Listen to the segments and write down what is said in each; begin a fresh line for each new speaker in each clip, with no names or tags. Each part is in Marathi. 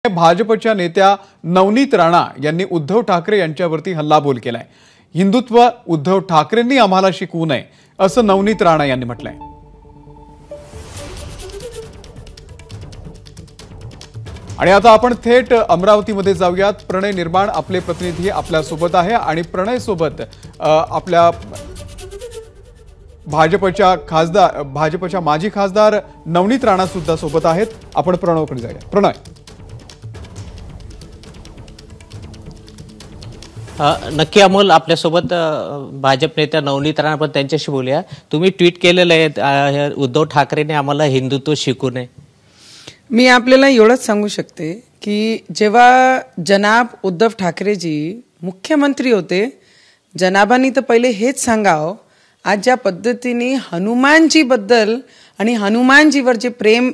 भाजपच्या नेत्या नवनीत राणा यांनी उद्धव ठाकरे यांच्यावरती हल्लाबोल केलाय। हिंदुत्व उद्धव ठाकरेंनी आम्हाला शिकवू नये असं नवनीत राणा यांनी म्हटलंय। आणि आता आपण थेट अमरावतीमध्ये जाऊयात। प्रणय निर्माण आपले प्रतिनिधी आपल्या सोबत आहे आणि प्रणय सोबत आपल्या भाजपच्या माजी खासदार नवनीत राणा सुद्धा सोबत आहेत। आपण प्रणवकडे जाऊया। प्रणय,
नक्की अमोल, आपल्यासोबत भाजप नेत्या नवनीत राणा पण त्यांच्याशी बोलूया। तुम्ही ट्विट केलेलं आहे उद्धव ठाकरेंनी आम्हाला हिंदुत्व शिकू नये।
मी आपल्याला एवढंच सांगू शकते की जेव्हा जनाब उद्धव ठाकरेजी मुख्यमंत्री होते, जनाबांनी तर पहिले हेच सांगावं, आज ज्या पद्धतीने हनुमानजी बद्दल आणि हनुमानजीवर जे प्रेम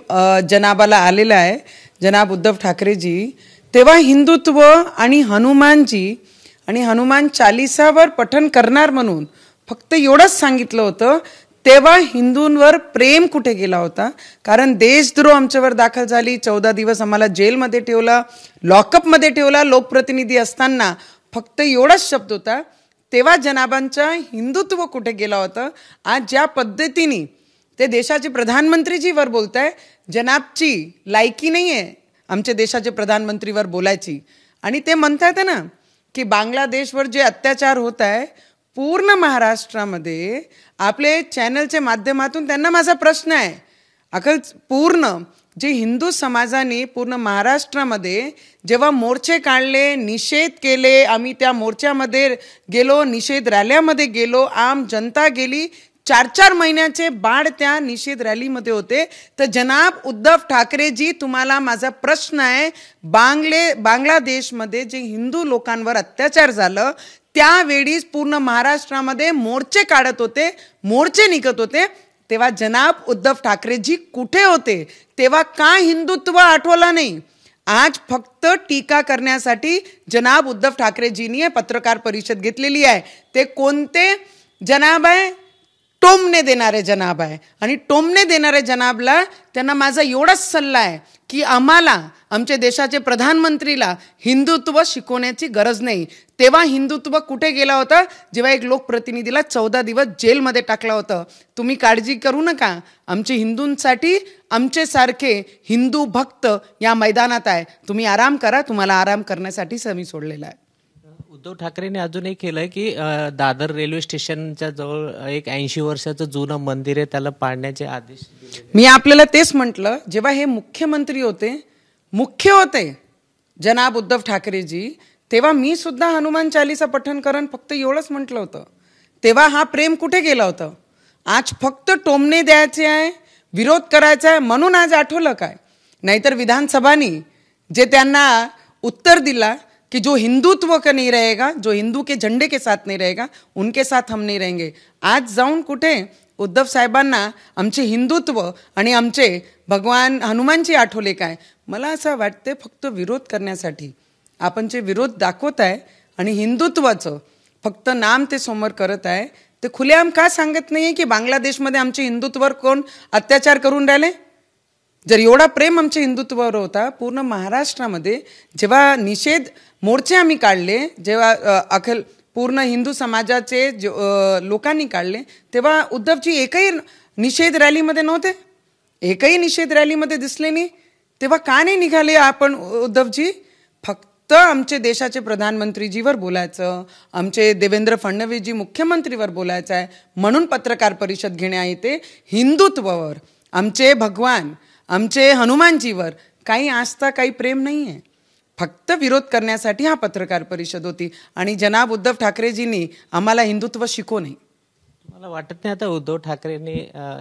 जनाबाला आलेलं आहे जनाब उद्धव ठाकरेजी, तेव्हा हिंदुत्व आणि हनुमानजी आणि हनुमान चालीसावर पठण करणार म्हणून फक्त एवढंच सांगितलं होतं। तेव्हा हिंदूंवर प्रेम कुठे गेला होता? कारण देशद्रोह आमच्यावर दाखल झाली, 14 दिवस आम्हाला जेलमध्ये ठेवला, लॉकअपमध्ये ठेवला लोकप्रतिनिधी असताना, फक्त एवढाच शब्द होता। तेव्हा जनाबांचा हिंदुत्व कुठे गेला होता? आज ज्या पद्धतीने ते देशाचे प्रधानमंत्रीजीवर बोलताय, जनाबची लायकी नाही आहे आमच्या देशाचे प्रधानमंत्रीवर बोलायची। आणि ते म्हणतात ना की बांगलादेशवर जे अत्याचार होत आहे, पूर्ण महाराष्ट्रामध्ये आपले चॅनलच्या माध्यमातून त्यांना माझा प्रश्न आहे, अकल पूर्ण जे हिंदू समाजाने पूर्ण महाराष्ट्रामध्ये जेव्हा मोर्चे काढले, निषेध केले, आम्ही त्या मोर्चामध्ये गेलो, निषेध रॅल्यामध्ये गेलो, आम जनता गेली, 4-4 महिन्याचे बाळ त्या निषेध रॅलीमध्ये होते। तर जनाब उद्धव ठाकरेजी, तुम्हाला माझा प्रश्न आहे, बांगलादेशमध्ये जे हिंदू लोकांवर अत्याचार झालं त्यावेळी पूर्ण महाराष्ट्रामध्ये मोर्चे काढत होते, मोर्चे निघत होते, तेव्हा जनाब उद्धव ठाकरेजी कुठे होते? तेव्हा का हिंदुत्व आठवला नाही? आज फक्त टीका करण्यासाठी जनाब उद्धव ठाकरेजींनी पत्रकार परिषद घेतलेली आहे। ते कोणते जनाब आहे? टोमणे देणारे जनाब आहे। आणि टोमणे देणारे जनाबला त्यांना माझा एवढाच सल्ला आहे की आम्हाला आमच्या देशाचे प्रधानमंत्रीला हिंदुत्व शिकवण्याची गरज नाही। तेव्हा हिंदुत्व कुठे गेला होता? जेव्हा एक लोकप्रतिनिधीला 14 दिवस जेलमध्ये टाकलं होतं। तुम्ही काळजी करू नका, आमचे हिंदूंसाठी आमचे सारखे हिंदू भक्त या मैदानात आहे, तुम्ही आराम करा, तुम्हाला आराम करण्यासाठीच आम्ही सोडलेला आहे।
उद्धव ठाकरेंनी अजून एक केलंय की दादर रेल्वे स्टेशनच्या जवळ एक 80 वर्षाचं जुनं मंदिर आहे, त्याला पाडण्याचे आदेश दिले।
मी आपल्याला तेच म्हटलं, जेव्हा हे मुख्य होते जनाब उद्धव ठाकरेजी, तेव्हा मी सुद्धा हनुमान चालीसा पठण करण फक्त एवढंच म्हटलं होतं। तेव्हा हा प्रेम कुठे गेला होता? आज फक्त टोमणे द्यायचे आहे, विरोध करायचा आहे म्हणून आज आठवलं काय? नाहीतर विधानसभानी जे त्यांना उत्तर दिला कि जो हिंदुत्व का नहीं रहेगा, जो हिंदू के झंडे के साथ नहीं रहेगा, उनके साथ हम नहीं रहेंगे। आज जाऊन कुठे उद्धव साहेबांना आमचे हिंदुत्व आणि आमचे भगवान हनुमानजी आठवले काय? मला असं वाटते फक्त विरोध करण्यासाठी आपण जे विरोध दाखवत आहे आणि हिंदुत्वाचं फक्त नाम ते समोर करत आहे, ते खुलेआम का सांगत नाही की बांगलादेशमध्ये आमचे हिंदुत्वावर कोण अत्याचार करून राहिले? जर एवढा प्रेम आमच्या हिंदुत्वावर होता, पूर्ण महाराष्ट्रामध्ये जेव्हा निषेध मोर्चे आम्ही काढले, जेव्हा अखिल पूर्ण हिंदू समाजाचे लोकांनी काढले, तेव्हा उद्धवजी एकही निषेध रॅलीमध्ये नव्हते, एकही निषेध रॅलीमध्ये दिसले नाही। तेव्हा का नाही निघाले आपण उद्धवजी? फक्त आमचे देशाचे प्रधानमंत्रीजीवर बोलायचं, आमचे देवेंद्र फडणवीसजी मुख्यमंत्रीवर बोलायचं आहे म्हणून पत्रकार परिषद घेण्यात येते। हिंदुत्वावर, आमचे भगवान, आमचे हनुमानजीवर काही आस्था, काही प्रेम नाही आहे, फक्त विरोध करण्यासाठी हा पत्रकार परिषद होती। आणि जनाब उद्धव ठाकरेजींनी आम्हाला हिंदुत्व शिकवू नये।
मला वाटत नाही आता उद्धव ठाकरेंनी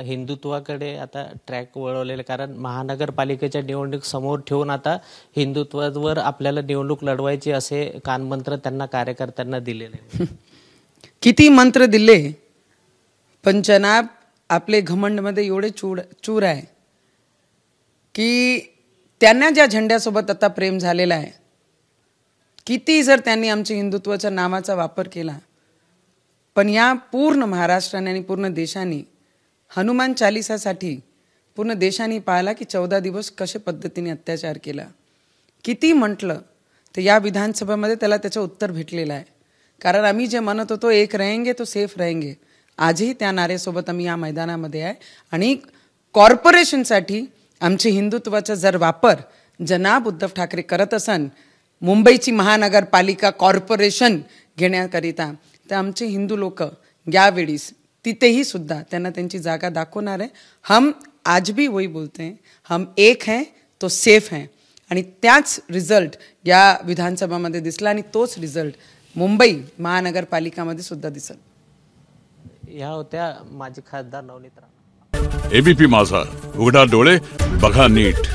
हिंदुत्वाकडे आता ट्रॅक वळवलेले, कारण महानगरपालिकेच्या निवडणूक समोर ठेवून आता हिंदुत्वावर आपल्याला निवडणूक लढवायची असे कानमंत्र त्यांना कार्यकर्त्यांना दिलेले।
किती मंत्र दिले, पण जनाब आपले घमंडमध्ये एवढे चूर आहे की त्यांना ज्या झेंड्यासोबत आता प्रेम झालेला आहे, किती जर त्यांनी आमच्या हिंदुत्वाच्या नावाचा वापर केला, पण या पूर्ण महाराष्ट्राने आणि पूर्ण देशाने हनुमान चालीसासाठी पूर्ण देशाने पाहिला की 14 दिवस कशा पद्धतीने अत्याचार केला, किती म्हटलं तर या विधानसभेमध्ये त्याला त्याचं उत्तर भेटलेलं आहे. कारण आम्ही जे म्हणत होतो एक रहेंगे तो सेफ रहेंगे, आजही त्या नारेसोबत आम्ही या मैदानामध्ये आहे. आणि कॉर्पोरेशनसाठी आमची हिंदुत्वाचा जर वापर जनाब उद्धव ठाकरे करत असन मुंबईची महानगरपालिका कॉर्पोरेशन घेण्याकरिता, तर आमचे हिंदू लोक यावेळी तिथेही सुद्धा त्यांना त्यांची जागा दाखवणार आहे. हम आज भी वही बोलते हैं, हम एक हैं तो सेफ हैं. आणि त्याच रिझल्ट या विधानसभामध्ये दिसला आणि तोच रिझल्ट मुंबई महानगरपालिकामध्ये सुद्धा दिसत.
ह्या होत्या माजी खासदार नवनीत राणा.
एबीपी माझा, उघडा डोळे बघा नीट.